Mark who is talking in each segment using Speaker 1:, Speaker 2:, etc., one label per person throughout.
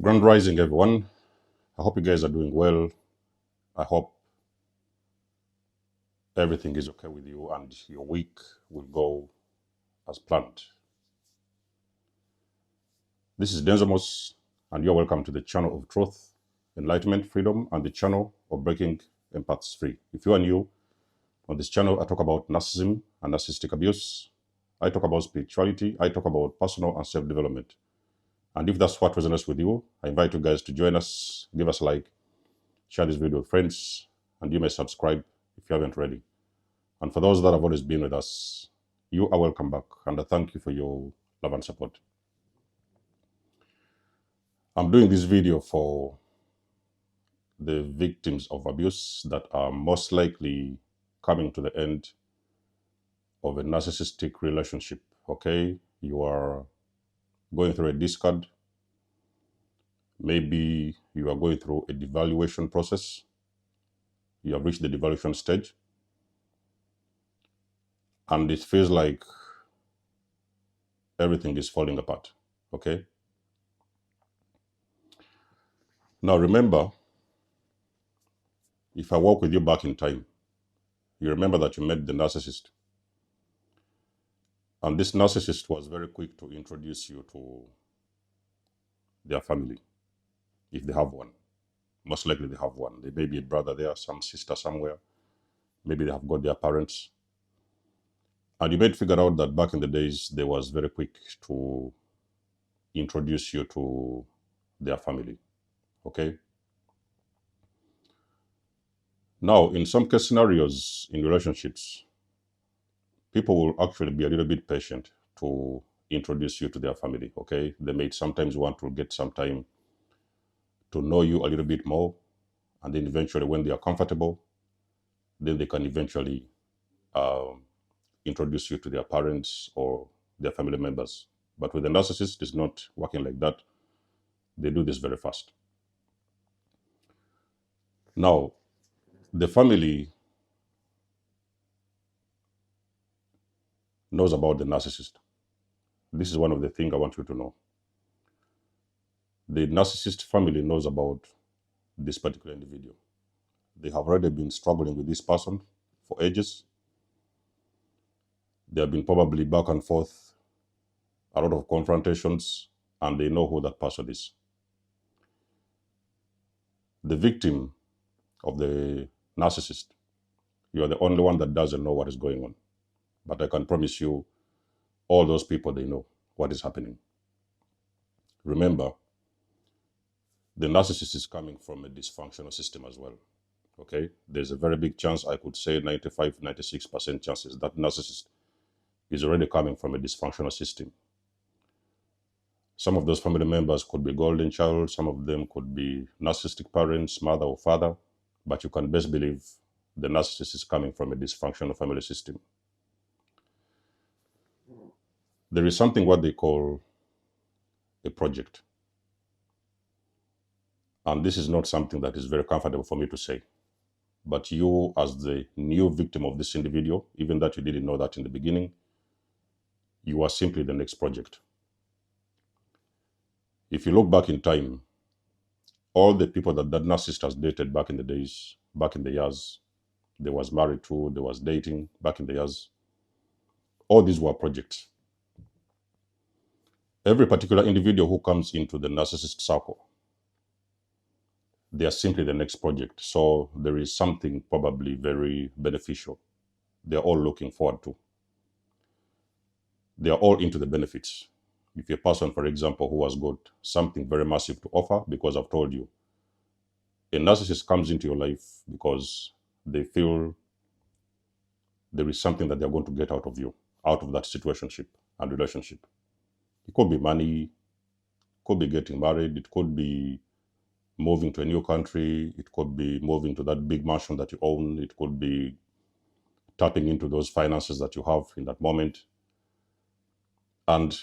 Speaker 1: Grand Rising, everyone. I hope you guys are doing well. I hope everything is okay with you and your week will go as planned. This is Denzamos, and you're welcome to the channel of truth, enlightenment, freedom, and the channel of breaking empaths free. If you are new on this channel, I talk about narcissism and narcissistic abuse. I talk about spirituality. I talk about personal and self development. And if that's what resonates with you, I invite you guys to join us, give us a like, share this video with friends, and you may subscribe if you haven't already. And for those that have always been with us, you are welcome back. And I thank you for your love and support. I'm doing this video for the victims of abuse that are most likely coming to the end of a narcissistic relationship. Okay, you are going through a discard. Maybe you are going through a devaluation process. You have reached the devaluation stage. And it feels like everything is falling apart. Okay. Now remember, if I walk with you back in time, you remember that you met the narcissist. And this narcissist was very quick to introduce you to their family, if they have one. Most likely they have one. There may be a brother there, some sister somewhere. Maybe they have got their parents. And you might figure out that back in the days, they was very quick to introduce you to their family. Okay? Now, in some case scenarios in relationships, people will actually be a little bit patient to introduce you to their family. Okay? They may sometimes want to get some time to know you a little bit more. And then eventually, when they are comfortable, then they can eventually introduce you to their parents or their family members. But with a narcissist, it's not working like that. They do this very fast. Now, the family knows about the narcissist. This is one of the things I want you to know. The narcissist family knows about this particular individual. They have already been struggling with this person for ages. They have been probably back and forth, a lot of confrontations, and they know who that person is. The victim of the narcissist, you are the only one that doesn't know what is going on. But I can promise you, all those people, they know what is happening. Remember, the narcissist is coming from a dysfunctional system as well. Okay? There's a very big chance, I could say 95, 96% chances that narcissist is already coming from a dysfunctional system. Some of those family members could be golden child, some of them could be narcissistic parents, mother or father, but you can best believe the narcissist is coming from a dysfunctional family system. There is something what they call a project. And this is not something that is very comfortable for me to say. But you, as the new victim of this individual, even that you didn't know that in the beginning, you are simply the next project. If you look back in time, all the people that narcissist has dated back in the days, back in the years, they was married to, they was dating back in the years, all these were projects. Every particular individual who comes into the narcissist circle, they are simply the next project. So there is something probably very beneficial they're all looking forward to. They are all into the benefits. If you're a person, for example, who has got something very massive to offer, because I've told you, a narcissist comes into your life because they feel there is something that they're going to get out of you, out of that situationship and relationship. It could be money, it could be getting married, it could be moving to a new country, it could be moving to that big mansion that you own, it could be tapping into those finances that you have in that moment. And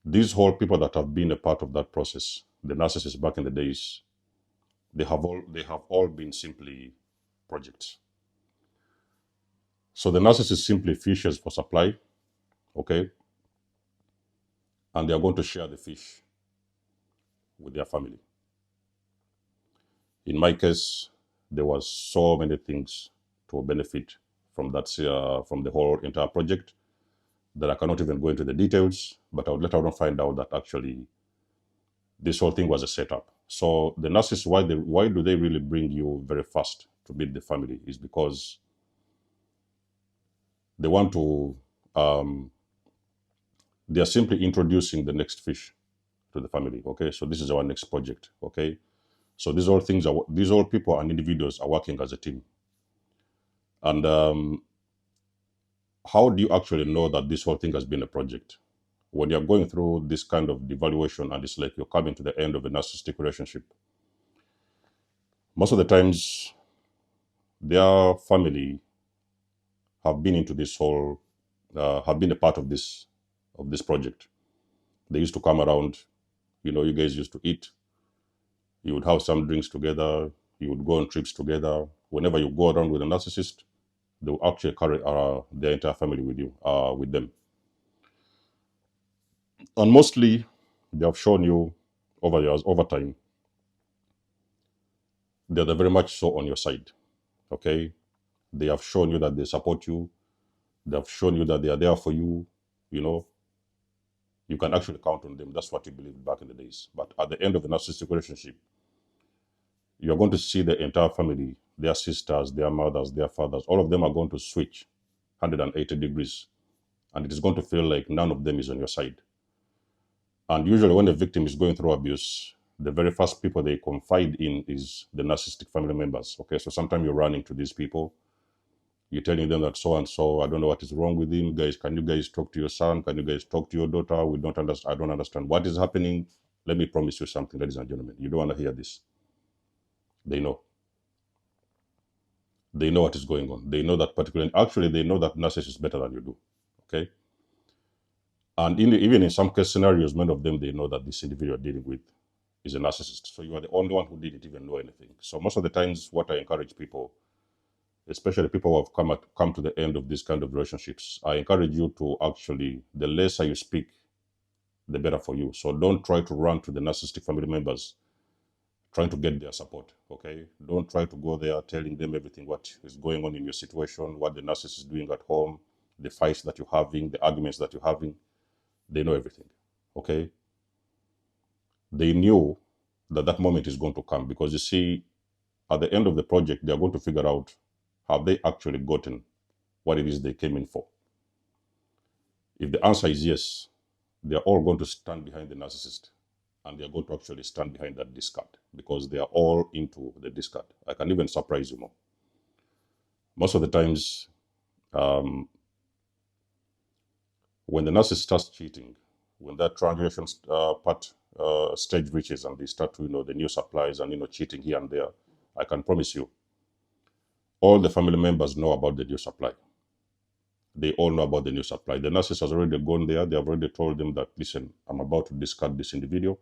Speaker 1: these whole people that have been a part of that process, the narcissists back in the days, they have all been simply projects. So the narcissist simply fishes for supply, okay? And they are going to share the fish with their family. In my case, there was so many things to benefit from that, from the whole entire project, that I cannot even go into the details, but I would later on find out that actually this whole thing was a setup. So the narcissists, why do they really bring you very fast to meet the family, is because they want to, they are simply introducing the next fish to the family. Okay, so this is our next project. Okay, so these all people and individuals are working as a team. And how do you actually know that this whole thing has been a project? When you're going through this kind of devaluation and it's like you're coming to the end of a narcissistic relationship, most of the times their family have been into this whole, have been a part of this project. They used to come around, you guys used to eat, you would have some drinks together, you would go on trips together. Whenever you go around with a narcissist, they will actually carry their entire family with you, with them. And mostly, they have shown you over time, they're very much so on your side. Okay, they have shown you that they support you. They have shown you that they are there for you. You can actually count on them. That's what you believed back in the days. But at the end of the narcissistic relationship, you're going to see the entire family, their sisters, their mothers, their fathers, all of them are going to switch 180 degrees. And it is going to feel like none of them is on your side. And usually when a victim is going through abuse, the very first people they confide in is the narcissistic family members. Okay, so sometimes you're running to these people. You're telling them that so and so, I don't know what is wrong with him. Guys, can you guys talk to your son? Can you guys talk to your daughter? We don't understand. I don't understand what is happening. Let me promise you something, ladies and gentlemen. You don't want to hear this. They know. They know what is going on. They know that particularly. Actually, they know that narcissist is better than you do. Okay. And even in some case scenarios, many of them, they know that this individual you're dealing with is a narcissist. So you are the only one who didn't even know anything. So most of the times, what I encourage people, especially people who have come to the end of these kind of relationships, I encourage you to actually, the lesser you speak, the better for you. So don't try to run to the narcissistic family members trying to get their support. Okay, don't try to go there telling them everything what is going on in your situation, what the narcissist is doing at home, the fights that you're having, the arguments that you're having. They know everything. Okay, they knew that moment is going to come, because you see, at the end of the project, they're going to figure out, have they actually gotten what it is they came in for? If the answer is yes, they're all going to stand behind the narcissist, and they're going to actually stand behind that discard, because they are all into the discard. I can even surprise you more. Most of the times, when the narcissist starts cheating, when that transaction stage reaches and they start to, the new supplies and, cheating here and there, I can promise you, all the family members know about the new supply. They all know about the new supply. The narcissist has already gone there. They have already told them that, listen, I'm about to discard this individual.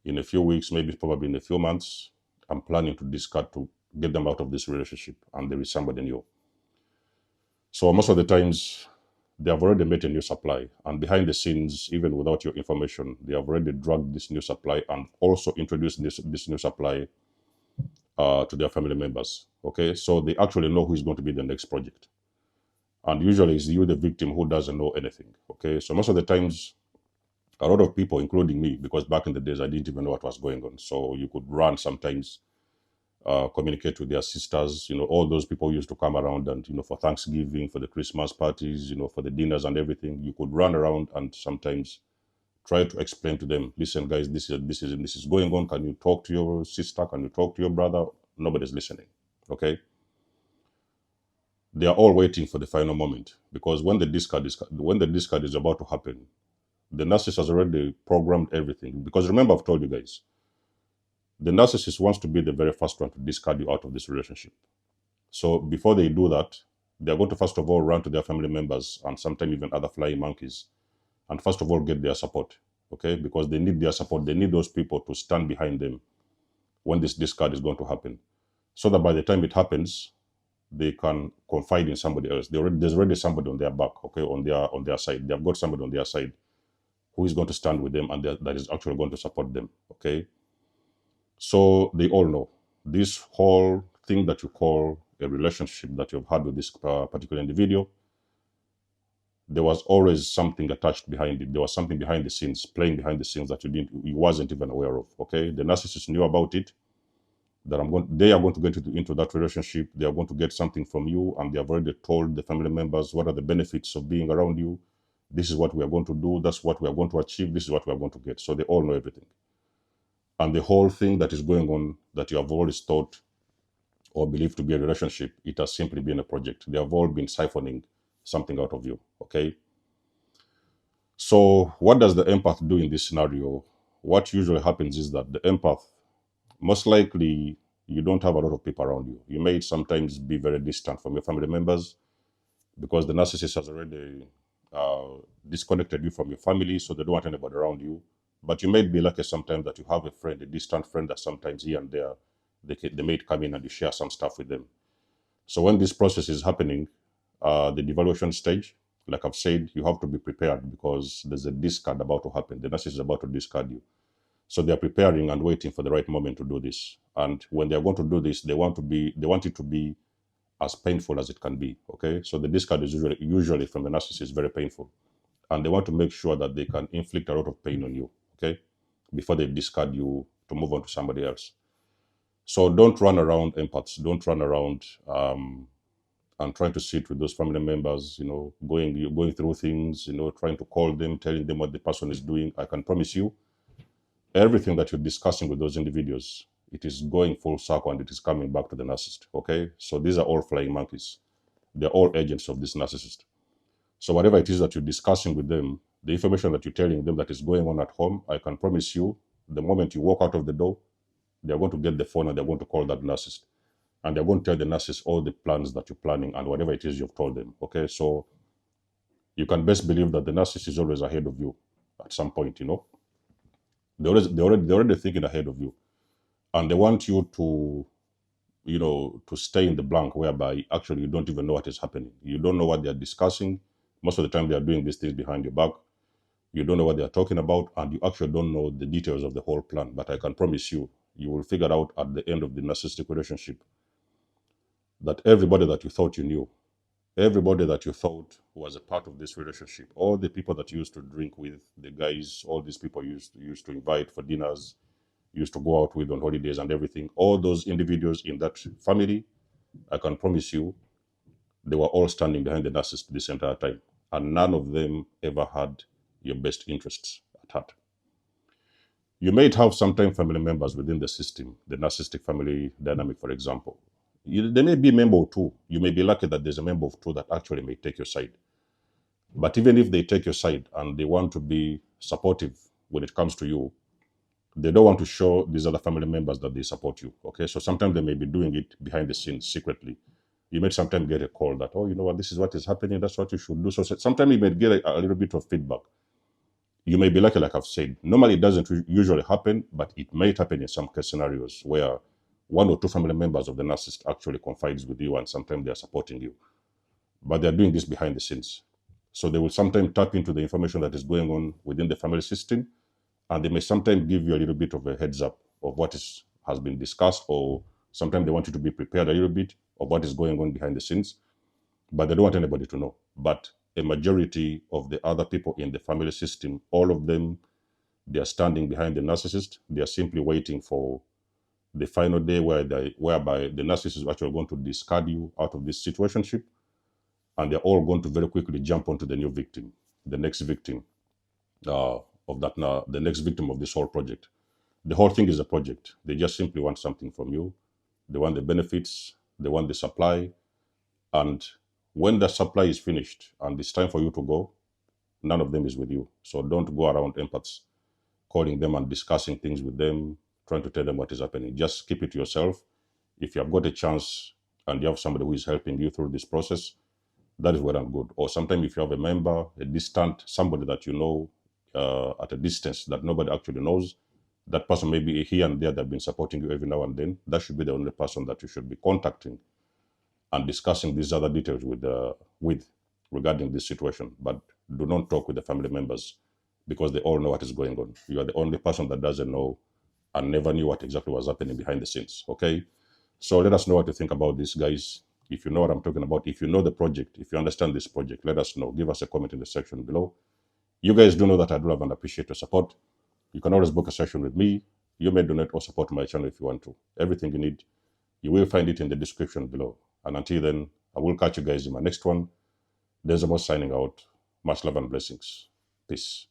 Speaker 1: In a few weeks, maybe probably in a few months, I'm planning to discard to get them out of this relationship, and there is somebody new. So most of the times, they have already made a new supply, and behind the scenes, even without your information, they have already drugged this new supply and also introduced this new supply to their family members. Okay, so they actually know who is going to be the next project. And usually it's you, the victim, who doesn't know anything. Okay, so most of the times, a lot of people, including me, because back in the days I didn't even know what was going on. So you could run sometimes, communicate with their sisters. All those people used to come around, and for Thanksgiving, for the Christmas parties, for the dinners and everything, you could run around and sometimes try to explain to them, listen, guys, this is going on. Can you talk to your sister? Can you talk to your brother? Nobody's listening. Okay. They are all waiting for the final moment, because when the discard is about to happen, the narcissist has already programmed everything. Because remember, I've told you guys, the narcissist wants to be the very first one to discard you out of this relationship. So before they do that, they're going to first of all run to their family members and sometimes even other flying monkeys, and first of all get their support. Okay, because they need their support. They need those people to stand behind them when this discard is going to happen, so that by the time it happens, they can confide in somebody else. There's already somebody on their back, okay, on their side. They've got somebody on their side who is going to stand with them and that is actually going to support them. Okay. So they all know this whole thing that you call a relationship that you've had with this particular individual. There was always something attached behind it. There was something behind the scenes, playing behind the scenes that you wasn't even aware of. Okay, the narcissist knew about it. That they are going to get into that relationship. They are going to get something from you, and they have already told the family members what are the benefits of being around you. This is what we are going to do. That's what we are going to achieve. This is what we are going to get. So they all know everything. And the whole thing that is going on that you have always thought or believed to be a relationship, it has simply been a project. They have all been siphoning something out of you. Okay. So what does the empath do in this scenario? What usually happens is that the empath, most likely, you don't have a lot of people around you. You may sometimes be very distant from your family members because the narcissist has already disconnected you from your family, so they don't want anybody around you. But you may be lucky sometimes that you have a friend, a distant friend that sometimes here and there, they may come in and you share some stuff with them. So when this process is happening, the devaluation stage, like I've said, you have to be prepared because there's a discard about to happen. The narcissist is about to discard you. So they're preparing and waiting for the right moment to do this. And when they're going to do this, they want it to be as painful as it can be. Okay. So the discard is usually from the narcissist very painful. And they want to make sure that they can inflict a lot of pain on you. Okay. Before they discard you to move on to somebody else. So don't run around empaths. Don't run around and trying to sit with those family members, going through things, trying to call them, telling them what the person is doing. I can promise you, everything that you're discussing with those individuals, it is going full circle and it is coming back to the narcissist. Okay. So these are all flying monkeys. They're all agents of this narcissist. So whatever it is that you're discussing with them, the information that you're telling them that is going on at home, I can promise you, the moment you walk out of the door, they're going to get the phone and they're going to call that narcissist. And they're going to tell the narcissist all the plans that you're planning and whatever it is you've told them. Okay. So you can best believe that the narcissist is always ahead of you at some point, They're already thinking ahead of you. And they want you to stay in the blank whereby actually you don't even know what is happening. You don't know what they're discussing. Most of the time they are doing these things behind your back. You don't know what they're talking about, and you actually don't know the details of the whole plan. But I can promise you, you will figure out at the end of the narcissistic relationship that everybody that you thought you knew, everybody that you thought was a part of this relationship, all the people that you used to drink with, the guys, all these people you used to invite for dinners, used to go out with on holidays and everything, all those individuals in that family, I can promise you, they were all standing behind the narcissist this entire time. And none of them ever had your best interests at heart. You may have sometimes family members within the system, the narcissistic family dynamic, for example. There may be a member or two. You may be lucky that there's a member of two that actually may take your side. But even if they take your side and they want to be supportive when it comes to you, they don't want to show these other family members that they support you. Okay, so sometimes they may be doing it behind the scenes secretly. You may sometimes get a call that, oh, you know what, this is what is happening, that's what you should do. So sometimes you may get a little bit of feedback. You may be lucky, like I've said. Normally, it doesn't usually happen, but it may happen in some case scenarios where one or two family members of the narcissist actually confides with you and sometimes they're supporting you. But they're doing this behind the scenes. So they will sometimes tap into the information that is going on within the family system, and they may sometimes give you a little bit of a heads up of what has been discussed, or sometimes they want you to be prepared a little bit of what is going on behind the scenes, but they don't want anybody to know. But a majority of the other people in the family system, all of them, they are standing behind the narcissist. They are simply waiting for the final day whereby the narcissist is actually going to discard you out of this situationship, and they're all going to very quickly jump onto the new victim, the next victim the next victim of this whole project. The whole thing is a project. They just simply want something from you. They want the benefits. They want the supply. And when the supply is finished and it's time for you to go, none of them is with you. So don't go around empaths, calling them and discussing things with them, trying to tell them what is happening. Just keep it to yourself. If you have got a chance and you have somebody who is helping you through this process, that is well and good. Or sometimes if you have a member, a distant, somebody that you know at a distance that nobody actually knows, that person may be here and there that have been supporting you every now and then. That should be the only person that you should be contacting and discussing these other details with regarding this situation. But do not talk with the family members because they all know what is going on. You are the only person that doesn't know and never knew what exactly was happening behind the scenes, okay? So let us know what you think about this, guys. If you know what I'm talking about, if you know the project, if you understand this project, let us know. Give us a comment in the section below. You guys do know that I do love and appreciate your support. You can always book a session with me. You may donate or support my channel if you want to. Everything you need, you will find it in the description below. And until then, I will catch you guys in my next one. There's a signing out. Much love and blessings. Peace.